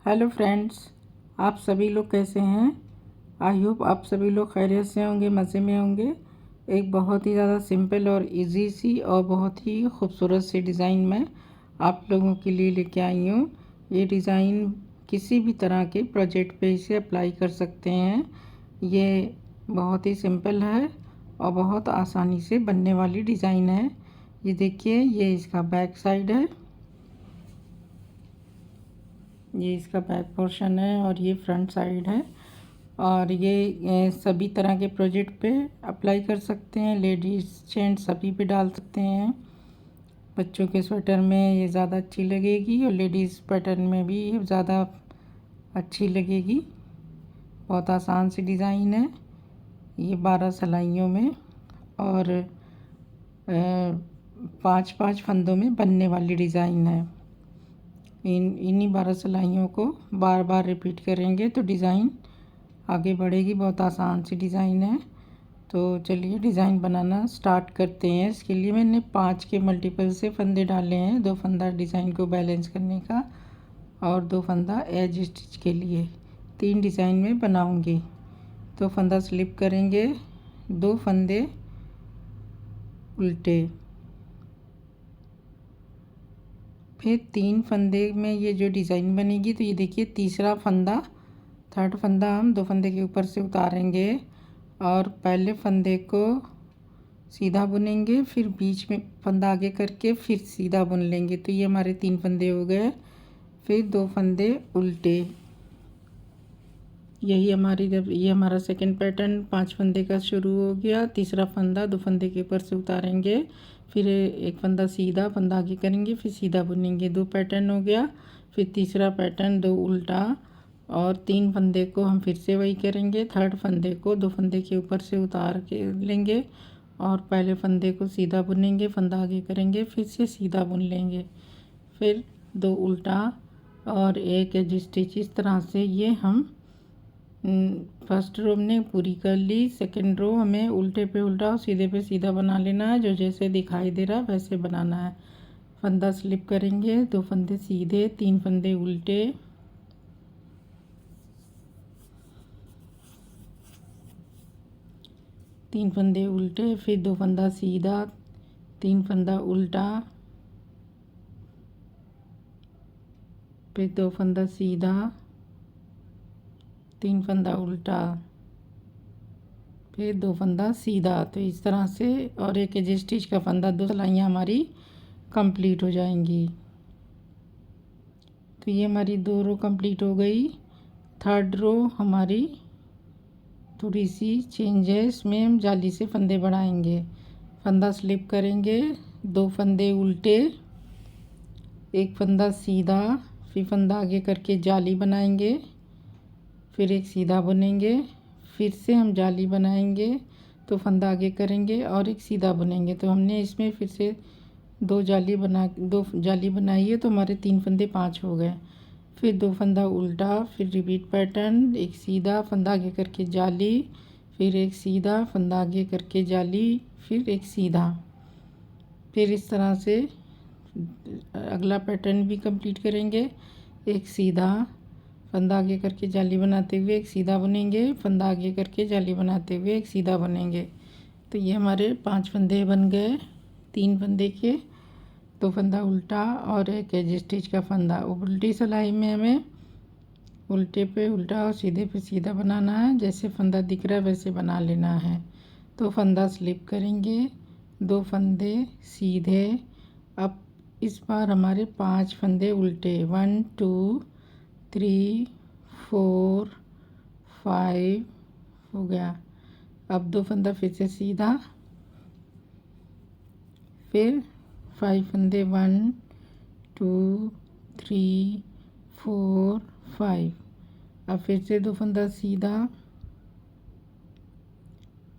Hello friends, आप सभी लोग कैसे हैं। आई होप आप सभी लोग खैरियत से होंगे, मज़े में होंगे। एक बहुत ही ज़्यादा सिंपल और इजी सी और बहुत ही खूबसूरत सी डिज़ाइन मैं आप लोगों के लिए लेके आई हूँ। ये डिज़ाइन किसी भी तरह के प्रोजेक्ट पे इसे अप्लाई कर सकते हैं। ये बहुत ही सिंपल है और बहुत आसानी से बनने वाली डिज़ाइन है। ये देखिए, ये इसका बैक साइड है, ये इसका बैक पोर्शन है और ये फ्रंट साइड है। और ये सभी तरह के प्रोजेक्ट पे अप्लाई कर सकते हैं। लेडीज़ जेंट्स सभी पे डाल सकते हैं। बच्चों के स्वेटर में ये ज़्यादा अच्छी लगेगी और लेडीज़ पैटर्न में भी ये ज़्यादा अच्छी लगेगी। बहुत आसान सी डिज़ाइन है ये, 12 सिलाइयों में और 5-5 फंदों में बनने वाली डिज़ाइन है। इन्हीं 12 सिलाइयों को बार बार रिपीट करेंगे तो डिज़ाइन आगे बढ़ेगी। बहुत आसान सी डिज़ाइन है। तो चलिए डिज़ाइन बनाना स्टार्ट करते हैं। इसके लिए मैंने 5 के मल्टीपल से फंदे डाले हैं। 2 फंदा डिज़ाइन को बैलेंस करने का और 2 फंदा एज स्टिच के लिए। 3 डिज़ाइन में बनाऊंगी। तो फंदा स्लिप करेंगे, 2 फंदे उल्टे, फिर 3 फंदे में ये जो डिज़ाइन बनेगी। तो ये देखिए, तीसरा फंदा, थर्ड फंदा हम 2 फंदे के ऊपर से उतारेंगे और पहले फंदे को सीधा बुनेंगे, फिर बीच में फंदा आगे करके फिर सीधा बुन लेंगे। तो ये हमारे 3 फंदे हो गए। फिर 2 फंदे उल्टे। यही हमारी, जब ये हमारा सेकंड पैटर्न 5 फंदे का शुरू हो गया। तीसरा फंदा 2 फंदे के ऊपर से उतारेंगे, फिर एक फंदा सीधा, फंदा आगे करेंगे, फिर सीधा बुनेंगे। 2 पैटर्न हो गया। फिर तीसरा पैटर्न 2 उल्टा और 3 फंदे को हम फिर से वही करेंगे। थर्ड फंदे को 2 फंदे के ऊपर से उतार के लेंगे और पहले फंदे को सीधा बुनेंगे, फंदा आगे करेंगे, फिर से सीधा बुन लेंगे, फिर 2 उल्टा और एक एज स्टिच। इस तरह से ये हम फर्स्ट रो हमने पूरी कर ली। सेकंड रो हमें उल्टे पे उल्टा और सीधे पे सीधा बना लेना है। जो जैसे दिखाई दे रहा वैसे बनाना है। फंदा स्लिप करेंगे, 2 फंदे सीधे, 3 फंदे उल्टे, तीन फंदे उल्टे, फिर 2 फंदा सीधा, 3 फंदा उल्टा, फिर 2 फंदा सीधा, 3 फंदा उल्टा, फिर 2 फंदा सीधा। तो इस तरह से और एक एज स्टिच का फंदा, 2 सिलाइयाँ हमारी कंप्लीट हो जाएंगी। तो ये हमारी 2 रो कंप्लीट हो गई। थर्ड रो हमारी थोड़ी सी चेंज है, इसमें हम जाली से फंदे बढ़ाएंगे। फंदा स्लिप करेंगे, 2 फंदे उल्टे, एक फंदा सीधा, फिर फंदा आगे करके जाली बनाएंगे, फिर एक सीधा बुनेंगे, फिर से हम जाली बनाएंगे, तो फंदा आगे करेंगे और एक सीधा बुनेंगे। तो हमने इसमें फिर से 2 जाली बनाई है। तो हमारे 3 फंदे 5 हो गए। फिर 2 फंदा उल्टा, फिर रिपीट पैटर्न, एक सीधा, फंदा आगे करके जाली, फिर एक सीधा, फंदा आगे करके जाली, फिर एक सीधा। फिर इस तरह से अगला पैटर्न भी कंप्लीट करेंगे। एक सीधा, फंदा आगे करके जाली बनाते हुए एक सीधा बुनेंगे, फंदा आगे करके जाली बनाते हुए एक सीधा बुनेंगे। तो ये हमारे 5 फंदे बन गए। 3 फंदे के, 2 फंदा उल्टा और एक एज स्टिच का फंदा। उल्टी सिलाई में हमें उल्टे पे उल्टा और सीधे पे सीधा बनाना है। जैसे फंदा दिख रहा है वैसे बना लेना है। तो फंदा स्लिप करेंगे, 2 फंदे सीधे। अब इस बार हमारे 5 फंदे उल्टे, 1 2 3 4 5 हो गया। अब 2 फंदा फिर से सीधा, फिर 5 फंदे, 1 2 3 4 5। अब फिर से 2 फंदा सीधा,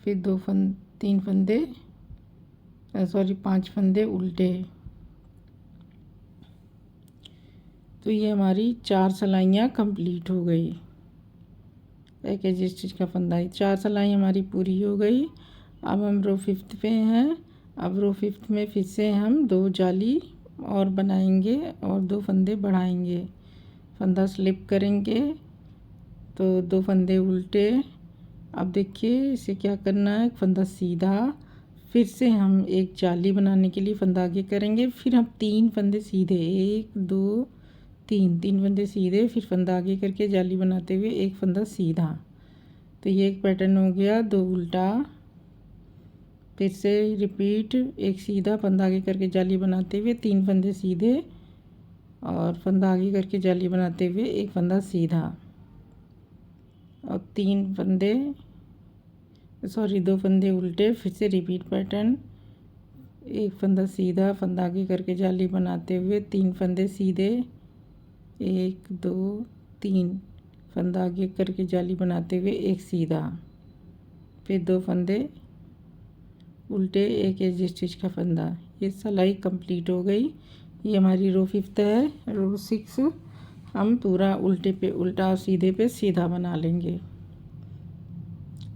फिर 3 फंदे, 5 फंदे उल्टे। तो ये हमारी 4 सिलाइयाँ कंप्लीट हो गई। एक एज स्टिच का फंदा, 4 सिलाई हमारी पूरी हो गई। अब हम रो 5th पे हैं। अब रो 5th में फिर से हम 2 जाली और बनाएंगे और 2 फंदे बढ़ाएंगे। फंदा स्लिप करेंगे तो 2 फंदे उल्टे। अब देखिए इसे क्या करना है, फंदा सीधा, फिर से हम एक जाली बनाने के लिए फंदा आगे करेंगे, फिर हम 3 फंदे सीधे, 1 2 3 फंदे सीधे, फिर फंदा आगे करके जाली बनाते हुए एक फंदा सीधा। तो ये एक पैटर्न हो गया, 2 उल्टा, फिर से रिपीट, एक सीधा, फंदा आगे करके जाली बनाते हुए 3 फंदे सीधे और फंदा आगे करके जाली बनाते हुए एक फंदा सीधा और 3 फंदे 2 फंदे उल्टे, फिर से रिपीट पैटर्न, एक फंदा सीधा, फंदा आगे करके जाली बनाते हुए 3 फंदे सीधे, 1 2 3, फंदा आगे करके जाली बनाते हुए एक सीधा, फिर 2 फंदे उल्टे, एक एज स्टिच का फंदा। ये सिलाई कंप्लीट हो गई। ये हमारी रो 5 है। रो 6 हम पूरा उल्टे पे उल्टा और सीधे पे सीधा बना लेंगे।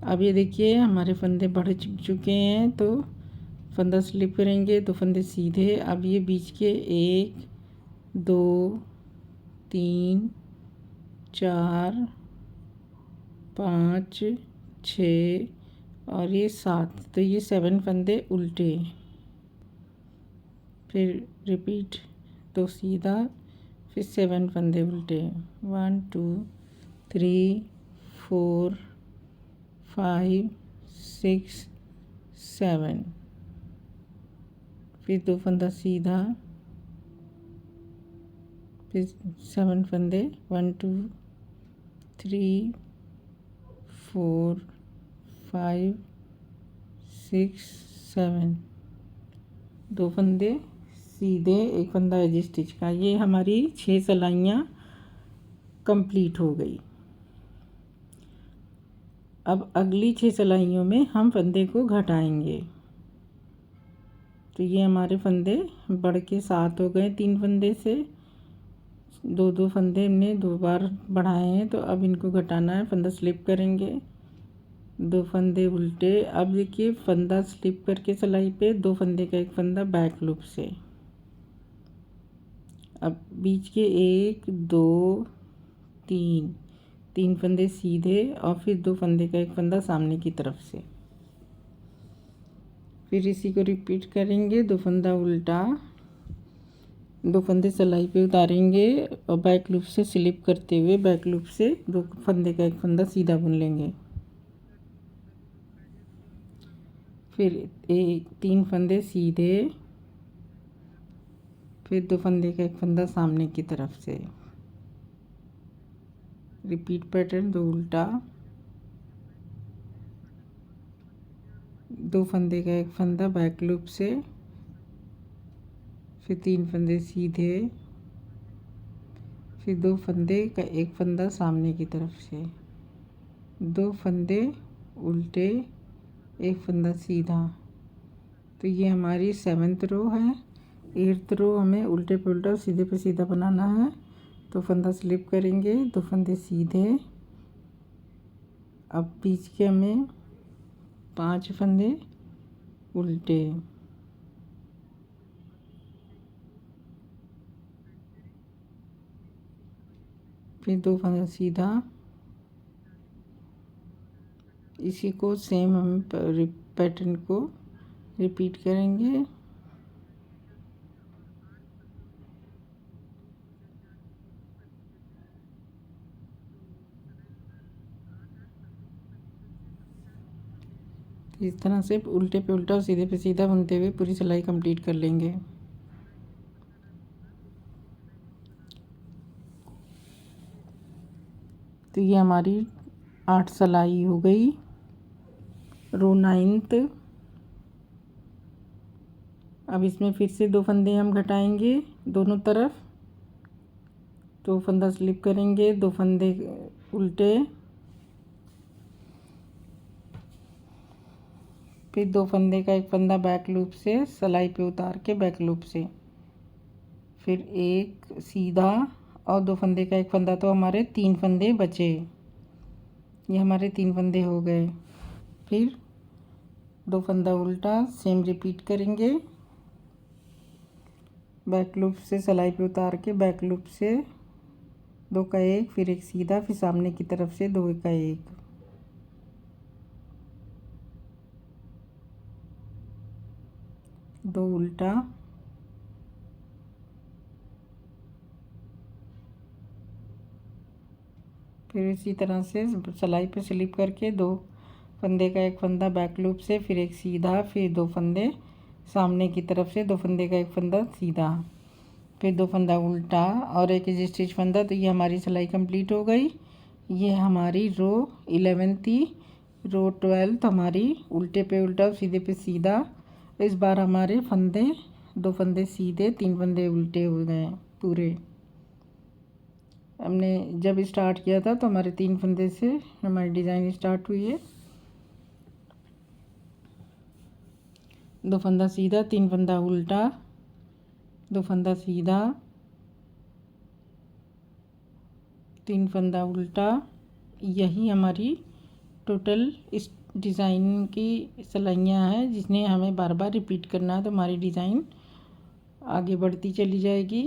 अब ये देखिए हमारे फंदे बढ़ चुके हैं, तो फंदा स्लिप करेंगे, 2 फंदे सीधे। अब ये बीच के 1 2 3 4 5 6 और ये 7, तो ये 7 फंदे उल्टे, फिर रिपीट, 2 सीधा, फिर 7 फंदे उल्टे, 1 2 3 4 5 6 7, फिर 2 फंदा सीधा, फिर 7 फंदे, 1 2 3 4 5 6 7, 2 फंदे सीधे, एक फंदा एज स्टिच का। ये हमारी 6 सिलाइयाँ कंप्लीट हो गई। अब अगली 6 सिलाइयों में हम फंदे को घटाएंगे। तो ये हमारे फंदे बढ़ के 7 हो गए, 3 फंदे से 2 फंदे हमने 2 बार बढ़ाए हैं, तो अब इनको घटाना है। फंदा स्लिप करेंगे, 2 फंदे उल्टे। अब देखिए फंदा स्लिप करके सिलाई पे 2 फंदे का एक फंदा बैक लूप से। अब बीच के 1 2 3 फंदे सीधे और फिर 2 फंदे का एक फंदा सामने की तरफ से। फिर इसी को रिपीट करेंगे, 2 फंदा उल्टा, 2 फंदे सिलाई पे उतारेंगे और बैक लूप से स्लिप करते हुए बैक लूप से 2 फंदे का एक फंदा सीधा बुन लेंगे। फिर 3 फंदे सीधे, फिर 2 फंदे का एक फंदा सामने की तरफ से। रिपीट पैटर्न, 2 उल्टा, 2 फंदे का एक फंदा बैक लूप से, फिर 3 फंदे सीधे, फिर 2 फंदे का एक फंदा सामने की तरफ से, 2 फंदे उल्टे, एक फंदा सीधा। तो ये हमारी 7th रो है। 8th रो हमें उल्टे पे उल्टा और सीधे पे सीधा बनाना है। तो फंदा स्लिप करेंगे, 2 फंदे सीधे। अब बीच के हमें 5 फंदे उल्टे, फिर 2 फंदा सीधा। इसी को सेम हम पैटर्न को रिपीट करेंगे। इस तरह से उल्टे पे उल्टा और सीधे पे सीधा बुनते हुए पूरी सिलाई कंप्लीट कर लेंगे। तो ये हमारी 8 सिलाई हो गई। रो 9th। अब इसमें फिर से 2 फंदे हम घटाएंगे दोनों तरफ। तो फंदा स्लिप करेंगे, 2 फंदे उल्टे, फिर 2 फंदे का एक फंदा बैक लूप से सिलाई पे उतार के बैक लूप से, फिर एक सीधा और 2 फंदे का एक फंदा। तो हमारे 3 फंदे बचे। ये हमारे 3 फंदे हो गए। फिर 2 फंदा उल्टा, सेम रिपीट करेंगे, बैक लूप से सिलाई पे उतार के बैक लूप से 2 का 1, फिर एक सीधा, फिर सामने की तरफ से 2 का 1, दो उल्टा, फिर इसी तरह से सिलाई पे स्लिप करके 2 फंदे का 1 फंदा बैक लूप से, फिर एक सीधा, फिर 2 फंदे सामने की तरफ से, 2 फंदे का 1 फंदा सीधा, फिर 2 फंदा उल्टा और एक स्टिच फंदा। तो ये हमारी सिलाई कंप्लीट हो गई। ये हमारी रो 11 थी। रो 12 हमारी उल्टे पे उल्टा, सीधे पे सीधा। इस बार हमारे फंदे 2 फंदे सीधे, 3 फंदे उल्टे हो गए पूरे। हमने जब स्टार्ट किया था तो हमारे 3 फंदे से हमारी डिज़ाइन स्टार्ट हुई है। 2 फंदा सीधा, 3 फंदा उल्टा, 2 फंदा सीधा, 3 फंदा उल्टा। यही हमारी टोटल इस डिज़ाइन की सिलाइयाँ हैं, जिसने हमें बार बार रिपीट करना है तो हमारी डिज़ाइन आगे बढ़ती चली जाएगी।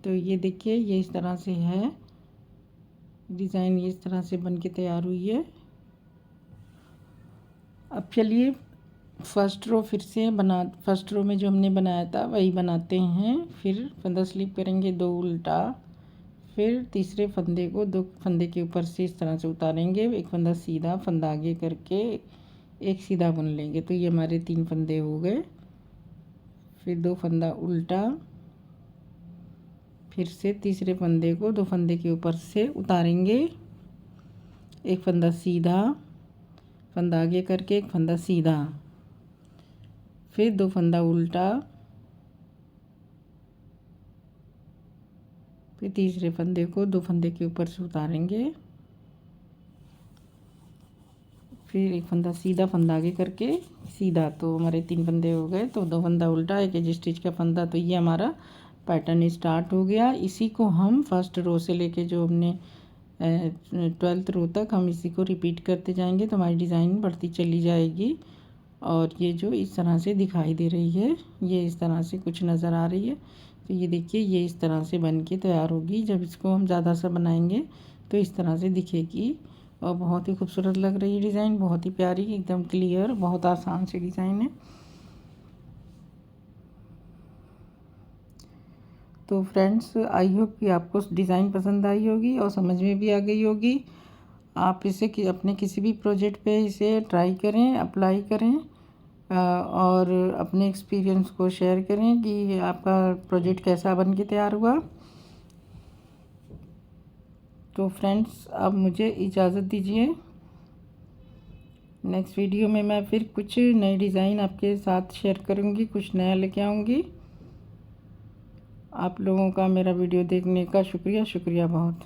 तो ये देखिए, ये इस तरह से है डिज़ाइन, ये इस तरह से बन के तैयार हुई है। अब चलिए फर्स्ट रो फिर से फर्स्ट रो में जो हमने बनाया था वही बनाते हैं। फिर फंदा स्लिप करेंगे, 2 उल्टा, फिर तीसरे फंदे को 2 फंदे के ऊपर से इस तरह से उतारेंगे, 1 फंदा सीधा, फंदा आगे करके एक सीधा बुन लेंगे। तो ये हमारे 3 फंदे हो गए। फिर 2 फंदा उल्टा, फिर से तीसरे फंदे को 2 फंदे के ऊपर से उतारेंगे, 1 फंदा सीधा, फंदा आगे करके 1 फंदा सीधा, फिर 2 फंदा उल्टा, फिर तीसरे फंदे को 2 फंदे के ऊपर से उतारेंगे, फिर 1 फंदा सीधा, फंदा आगे करके सीधा। तो हमारे 3 फंदे हो गए। तो 2 फंदा उल्टा, एक एज स्टिच का फंदा। तो ये हमारा पैटर्न स्टार्ट हो गया। इसी को हम फर्स्ट रो से लेके जो हमने 12th रो तक हम इसी को रिपीट करते जाएंगे तो हमारी डिज़ाइन बढ़ती चली जाएगी। और ये जो इस तरह से दिखाई दे रही है, ये इस तरह से कुछ नज़र आ रही है। तो ये देखिए, ये इस तरह से बन के तैयार होगी। जब इसको हम ज़्यादा सा बनाएंगे तो इस तरह से दिखेगी और बहुत ही खूबसूरत लग रही है डिज़ाइन, बहुत ही प्यारी, एकदम क्लियर, बहुत आसान सी डिज़ाइन है। तो फ्रेंड्स, आई होप कि आपको डिज़ाइन पसंद आई होगी और समझ में भी आ गई होगी। आप इसे अपने किसी भी प्रोजेक्ट पे इसे ट्राई करें, अप्लाई करें और अपने एक्सपीरियंस को शेयर करें कि आपका प्रोजेक्ट कैसा बन के तैयार हुआ। तो फ्रेंड्स, अब मुझे इजाज़त दीजिए। नेक्स्ट वीडियो में मैं फिर कुछ नई डिज़ाइन आपके साथ शेयर करूँगी, कुछ नया लेके आऊँगी। आप लोगों का मेरा वीडियो देखने का शुक्रिया बहुत।